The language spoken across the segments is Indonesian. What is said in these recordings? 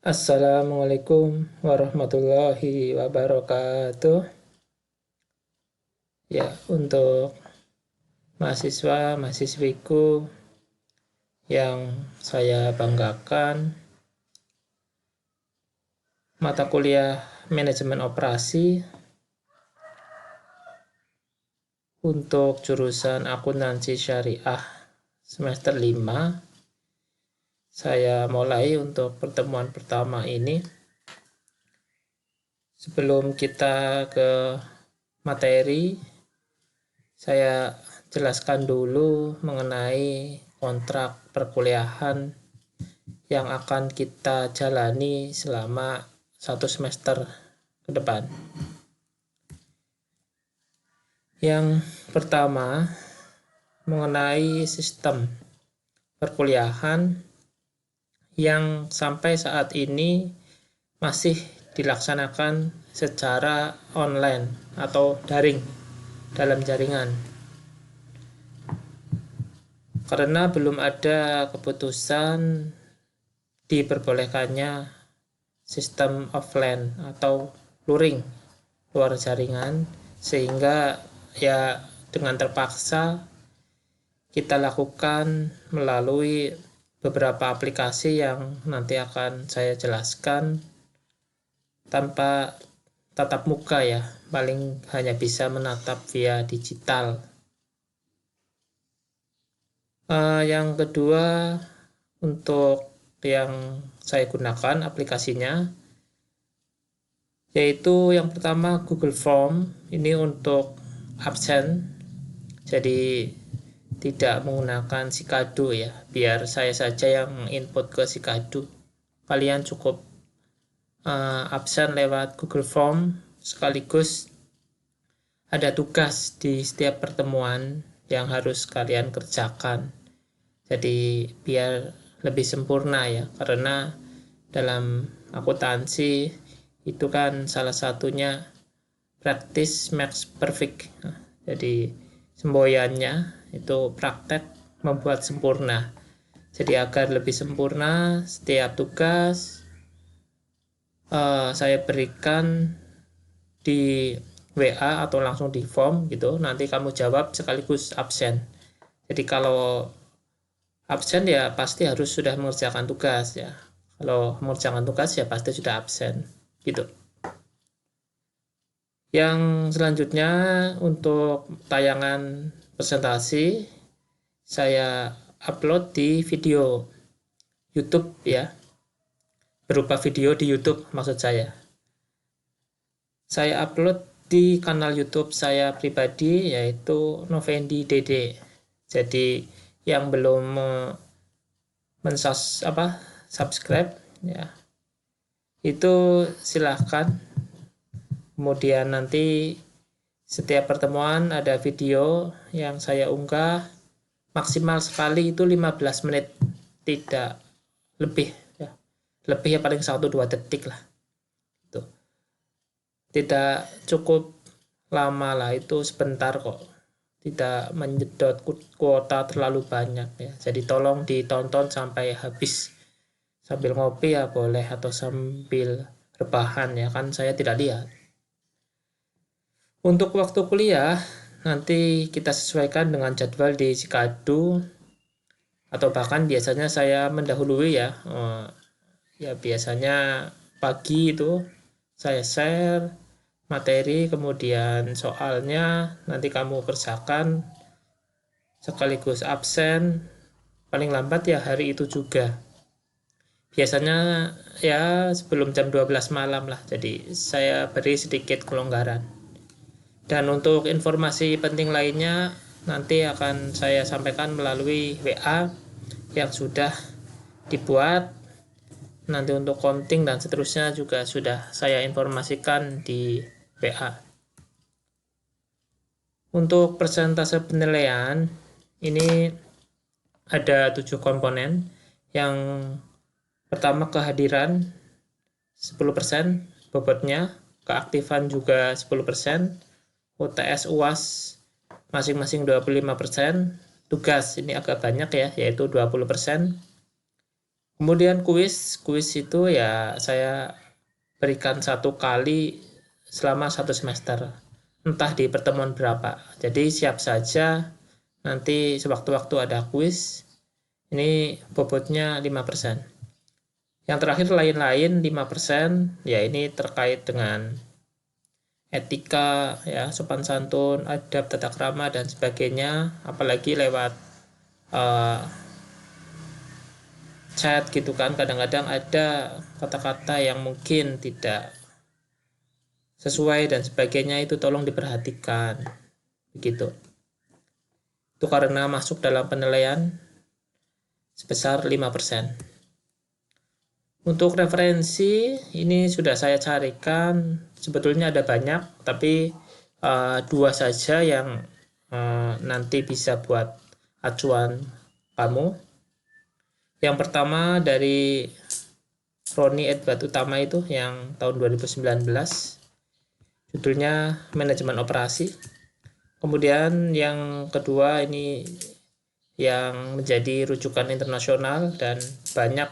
Assalamualaikum warahmatullahi wabarakatuh. Ya, untuk mahasiswa-mahasiswiku yang saya banggakan, mata kuliah manajemen operasi untuk jurusan akuntansi syariah semester 5, saya mulai untuk pertemuan pertama ini. Sebelum kita ke materi, saya jelaskan dulu mengenai kontrak perkuliahan yang akan kita jalani selama 1 semester ke depan. Yang pertama, mengenai sistem perkuliahan yang sampai saat ini masih dilaksanakan secara online atau daring dalam jaringan. Karena belum ada keputusan diperbolehkannya sistem offline atau luring luar jaringan, sehingga ya dengan terpaksa kita lakukan melalui beberapa aplikasi yang nanti akan saya jelaskan tanpa tatap muka ya, paling hanya bisa menatap via digital. Yang kedua, untuk yang saya gunakan aplikasinya, yaitu yang pertama Google Form. Ini untuk absen, jadi tidak menggunakan Sikado ya, biar saya saja yang input ke Sikado. Kalian cukup absen lewat Google Form, sekaligus ada tugas di setiap pertemuan yang harus kalian kerjakan. Jadi biar lebih sempurna ya, karena dalam akuntansi itu kan salah satunya practice makes perfect. Jadi semboyannya itu praktek membuat sempurna. Jadi agar lebih sempurna, setiap tugas saya berikan di WA atau langsung di form gitu. Nanti kamu jawab sekaligus absen. Jadi kalau absen ya pasti harus sudah mengerjakan tugas ya. Kalau mengerjakan tugas ya pasti sudah absen gitu. Yang selanjutnya, untuk tayangan presentasi saya upload di video YouTube ya, berupa video di YouTube maksud saya. Saya upload di kanal YouTube saya pribadi, yaitu Novendi Dede. Jadi yang belum subscribe ya, itu silahkan. Kemudian nanti setiap pertemuan ada video yang saya unggah, maksimal sekali itu 15 menit, tidak lebih ya. Lebih ya paling 1-2 detik lah. Itu tidak cukup lama lah, itu sebentar kok. Tidak menyedot kuota terlalu banyak ya. Jadi tolong ditonton sampai habis. Sambil ngopi ya boleh, atau sambil rebahan ya, kan saya tidak lihat. Untuk waktu kuliah, nanti kita sesuaikan dengan jadwal di Sikado, atau bahkan biasanya saya mendahului ya. Ya biasanya pagi itu saya share materi, kemudian soalnya nanti kamu kerjakan sekaligus absen, paling lambat ya hari itu juga. Biasanya ya sebelum jam 12 malam lah, jadi saya beri sedikit kelonggaran. Dan untuk informasi penting lainnya nanti akan saya sampaikan melalui WA yang sudah dibuat. Nanti untuk counting dan seterusnya juga sudah saya informasikan di WA. Untuk persentase penilaian ini ada 7 komponen. Yang pertama kehadiran 10% bobotnya, keaktifan juga 10%, UTS UAS masing-masing 25%, tugas ini agak banyak ya, yaitu 20%. Kemudian kuis itu ya saya berikan 1 kali selama 1 semester, entah di pertemuan berapa. Jadi siap saja nanti sewaktu-waktu ada kuis, ini bobotnya 5%. Yang terakhir lain-lain 5%, ya ini terkait dengan etika, ya sopan santun, adab, tata krama dan sebagainya, apalagi lewat uh, chat gitu kan. Kadang-kadang ada kata-kata yang mungkin tidak sesuai dan sebagainya, itu tolong diperhatikan begitu. Itu karena masuk dalam penilaian sebesar 5%. Untuk referensi ini sudah saya carikan, sebetulnya ada banyak, tapi 2 saja yang nanti bisa buat acuan kamu. Yang pertama dari Roni Edward Utama, itu yang tahun 2019, judulnya Manajemen Operasi. Kemudian yang kedua ini yang menjadi rujukan internasional dan banyak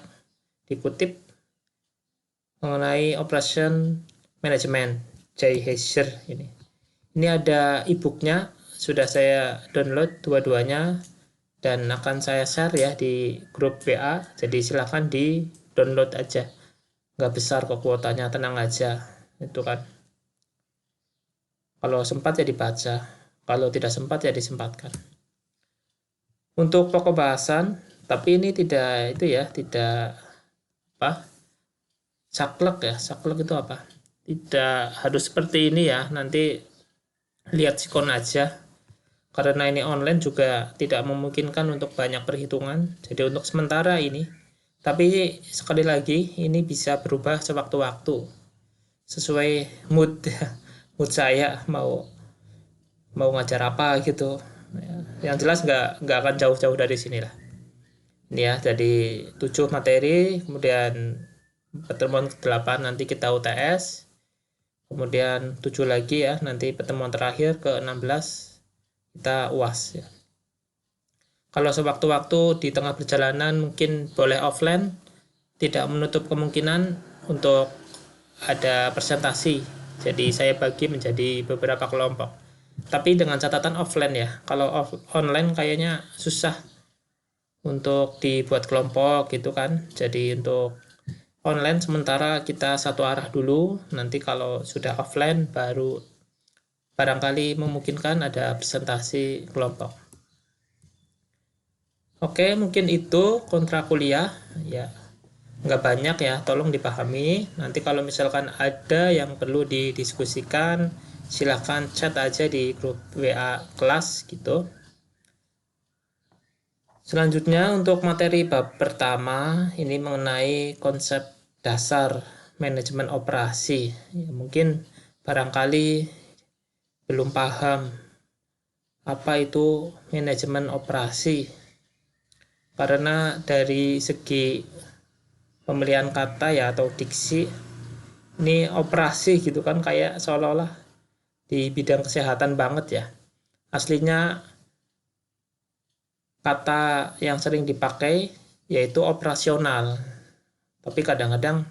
dikutip, mengenai Operation Management, Jay Heiser ini. Ini ada e-booknya, sudah saya download dua-duanya dan akan saya share ya di grup WA. Jadi silahkan di download aja, nggak besar kok kuotanya, tenang aja. Itu kan kalau sempat ya dibaca, kalau tidak sempat ya disempatkan. Untuk pokok bahasan, tapi ini tidak itu ya, tidak apa, saklek ya. Saklek itu apa? Tidak harus seperti ini ya, nanti lihat sikon aja. Karena ini online juga tidak memungkinkan untuk banyak perhitungan. Jadi untuk sementara ini, tapi sekali lagi ini bisa berubah sewaktu-waktu sesuai mood mood saya mau ngajar apa gitu. Yang jelas nggak akan jauh-jauh dari sini lah. Ini ya, jadi 7 materi, kemudian pertemuan ke-8 nanti kita UTS, kemudian 7 lagi ya, nanti pertemuan terakhir ke-16 kita UAS ya. Kalau sewaktu-waktu di tengah perjalanan mungkin boleh offline, tidak menutup kemungkinan untuk ada presentasi. Jadi saya bagi menjadi beberapa kelompok. Tapi dengan catatan offline ya. Kalau online kayaknya susah untuk dibuat kelompok gitu kan. Jadi untuk online sementara kita satu arah dulu. Nanti kalau sudah offline baru barangkali memungkinkan ada presentasi kelompok. Oke, mungkin itu kontra kuliah ya. Nggak banyak ya, tolong dipahami. Nanti kalau misalkan ada yang perlu didiskusikan, silahkan chat aja di grup WA kelas gitu. Selanjutnya untuk materi bab pertama, ini mengenai konsep dasar manajemen operasi. Ya, mungkin barangkali belum paham apa itu manajemen operasi. Karena dari segi pemilihan kata ya atau diksi, ini operasi gitu kan kayak seolah-olah di bidang kesehatan banget ya. Aslinya kata yang sering dipakai yaitu operasional, tapi kadang-kadang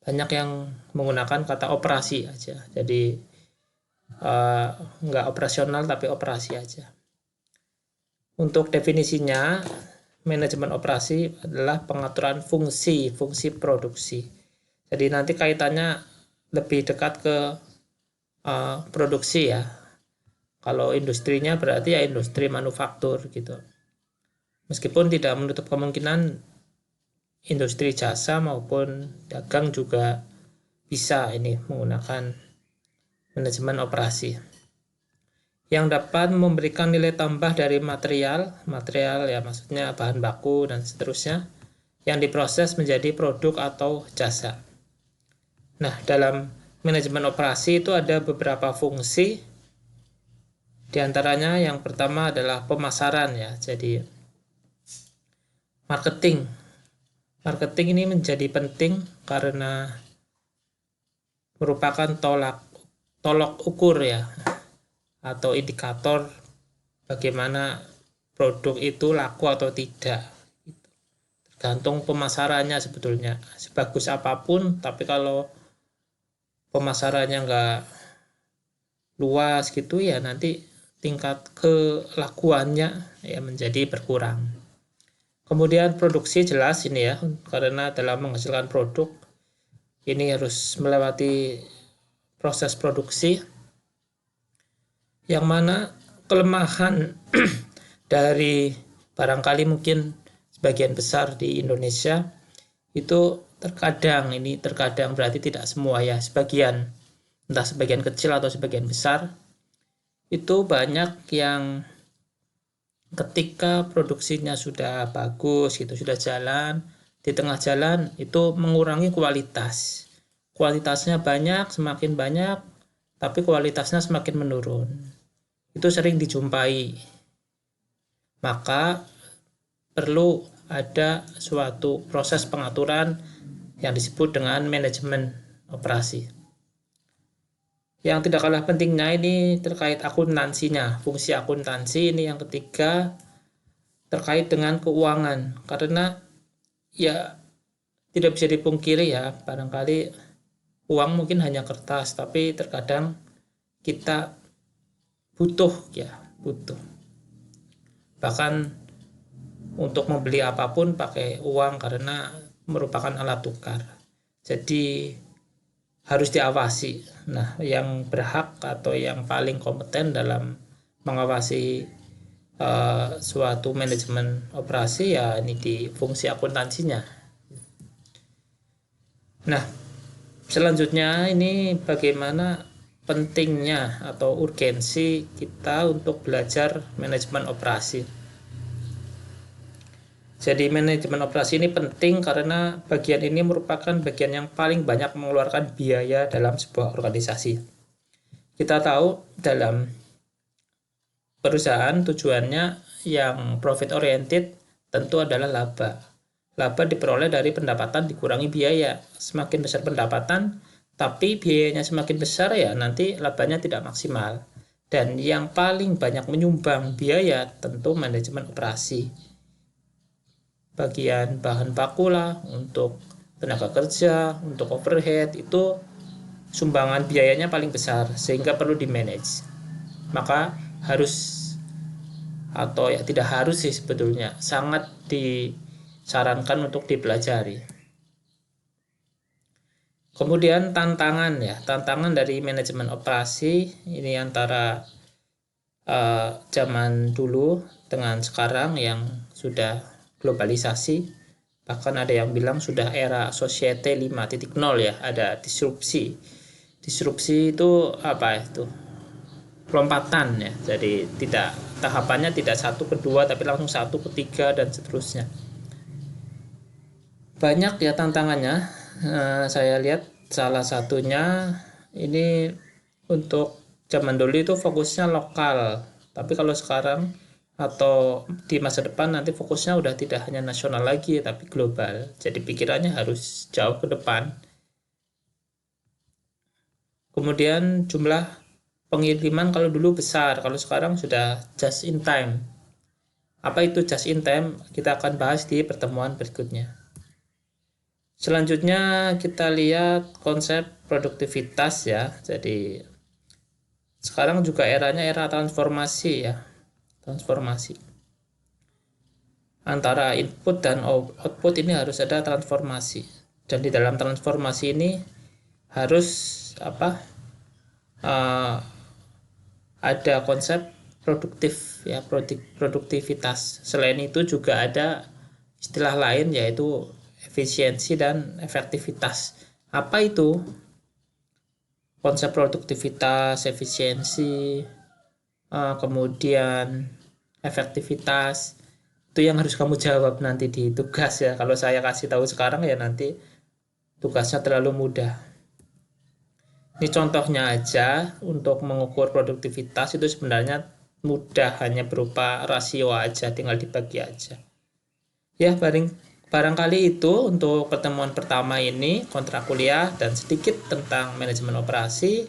banyak yang menggunakan kata operasi aja. Jadi nggak operasional tapi operasi aja. Untuk definisinya, manajemen operasi adalah pengaturan fungsi produksi. Jadi nanti kaitannya lebih dekat ke produksi ya. Kalau industrinya berarti ya industri manufaktur gitu. Meskipun tidak menutup kemungkinan industri jasa maupun dagang juga bisa ini menggunakan manajemen operasi, yang dapat memberikan nilai tambah dari material ya, maksudnya bahan baku dan seterusnya, yang diproses menjadi produk atau jasa. Nah, dalam manajemen operasi itu ada beberapa fungsi, diantaranya yang pertama adalah pemasaran ya, jadi marketing ini menjadi penting karena merupakan tolok ukur ya, atau indikator bagaimana produk itu laku atau tidak. gantung pemasarannya sebetulnya. Sebagus apapun, tapi kalau pemasarannya nggak luas gitu ya nanti tingkat kelakuannya ya menjadi berkurang. Kemudian produksi jelas ini ya, karena dalam menghasilkan produk ini harus melewati proses produksi, yang mana kelemahan dari barangkali mungkin sebagian besar di Indonesia itu terkadang berarti tidak semua ya, sebagian, entah sebagian kecil atau sebagian besar, itu banyak yang ketika produksinya sudah bagus gitu, sudah jalan, di tengah jalan itu mengurangi kualitasnya banyak, semakin banyak, tapi kualitasnya semakin menurun. Itu sering dijumpai. Maka perlu ada suatu proses pengaturan yang disebut dengan manajemen operasi. Yang tidak kalah pentingnya ini terkait akuntansinya, fungsi akuntansi ini yang ketiga terkait dengan keuangan, karena ya tidak bisa dipungkiri ya, barangkali uang mungkin hanya kertas, tapi terkadang kita butuh. Bahkan untuk membeli apapun pakai uang karena merupakan alat tukar. Jadi harus diawasi. Nah, yang berhak atau yang paling kompeten dalam mengawasi suatu manajemen operasi ya ini di fungsi akuntansinya. Nah, selanjutnya ini bagaimana pentingnya atau urgensi kita untuk belajar manajemen operasi. Jadi manajemen operasi ini penting karena bagian ini merupakan bagian yang paling banyak mengeluarkan biaya dalam sebuah organisasi. Kita tahu dalam perusahaan tujuannya yang profit oriented tentu adalah laba. Laba diperoleh dari pendapatan dikurangi biaya. Semakin besar pendapatan, tapi biayanya semakin besar ya nanti labanya tidak maksimal. Dan yang paling banyak menyumbang biaya tentu manajemen operasi. Bagian bahan baku lah, untuk tenaga kerja, untuk overhead, itu sumbangan biayanya paling besar sehingga perlu di manage. Maka harus, atau ya tidak harus sih sebetulnya, sangat disarankan untuk dipelajari. Kemudian tantangan dari manajemen operasi ini antara zaman dulu dengan sekarang yang sudah globalisasi, bahkan ada yang bilang sudah era society 5.0 ya, ada disrupsi itu apa itu, lompatan ya, jadi tahapannya tidak 1 ke 2 tapi langsung 1 ke 3 dan seterusnya. Banyak ya tantangannya. Saya lihat salah satunya ini untuk zaman dulu itu fokusnya lokal, tapi kalau sekarang atau di masa depan nanti fokusnya udah tidak hanya nasional lagi tapi global. Jadi pikirannya harus jauh ke depan. Kemudian jumlah pengiriman kalau dulu besar, kalau sekarang sudah just in time. Apa itu just in time? Kita akan bahas di pertemuan berikutnya. Selanjutnya kita lihat konsep produktivitas ya. Jadi sekarang juga eranya era transformasi ya. Transformasi antara input dan output ini harus ada transformasi, dan di dalam transformasi ini harus ada konsep produktif ya, produktivitas. Selain itu juga ada istilah lain yaitu efisiensi dan efektivitas. Apa itu konsep produktivitas, efisiensi, kemudian efektivitas? Itu yang harus kamu jawab nanti di tugas ya. Kalau saya kasih tahu sekarang ya nanti tugasnya terlalu mudah. Ini contohnya aja, untuk mengukur produktivitas itu sebenarnya mudah, hanya berupa rasio aja, tinggal dibagi aja. Ya, barangkali itu untuk pertemuan pertama ini, kontrak kuliah dan sedikit tentang manajemen operasi.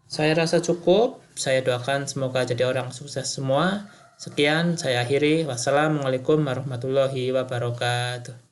Saya rasa cukup. Saya doakan semoga jadi orang sukses semua. Sekian saya akhiri. Wassalamualaikum warahmatullahi wabarakatuh.